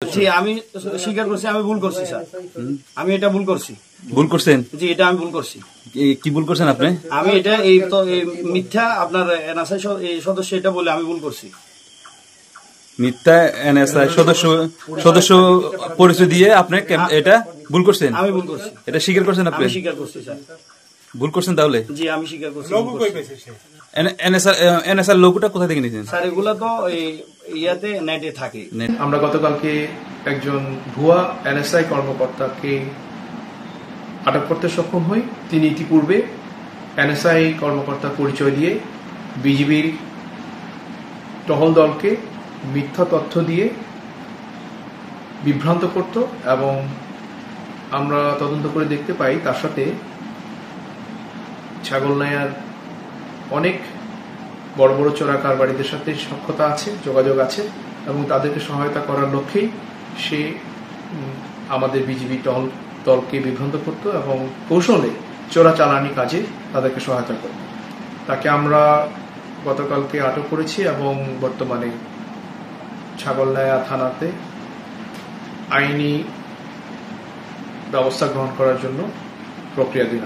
জি আমি স্বীকার করছি, আমি ভুল করছি স্যার, আমি এটা ভুল করছি। ভুল করছেন? জি এটা আমি ভুল করছি। কি ভুল করছেন আপনি? আমি এটা এই তো মিথ্যা আপনার এনএসআই সদস্য এটা বলে আমি ভুল করছি। মিথ্যা এনএসআই সদস্য পরিচয় দিয়ে আপনি এটা ভুল করছেন? আমি ভুল করছি। এটা স্বীকার করছেন আপনি? আমি স্বীকার করছি স্যার। ভুল করছেন তাহলে? জি আমি স্বীকার করছি। এনএসআই লোগোটা কোথা থেকে নিয়েছেন স্যার? এগুলা তো ইয়াতে নেটে থাকে। আমরা গতকালকে একজন ভুয়া এনএসআই কর্মকর্তাকে আটক করতে সক্ষম হই। তিনি ইতিপূর্বে এনএসআই কর্মকর্তার পরিচয় দিয়ে বিজিবির টহল দলকে মিথ্যা তথ্য দিয়ে বিভ্রান্ত করত এবং আমরা তদন্ত করে দেখতে পাই তার সাথে ছাগলনাইয়ার অনেক বড় বড় চোরা কারবারিদের সাথে সখ্যতা আছে, যোগাযোগ আছে এবং তাদেরকে সহায়তা করার লক্ষ্যেই সে আমাদের বিজিবি টহল দলকে বিভ্রান্ত করত এবং কৌশলে চোরাচালানি কাজে তাদেরকে সহায়তা করত। তাকে আমরা গতকালকে আটক করেছি এবং বর্তমানে ছাগলনাইয়া থানাতে আইনি ব্যবস্থা গ্রহণ করার জন্য প্রক্রিয়াধীন।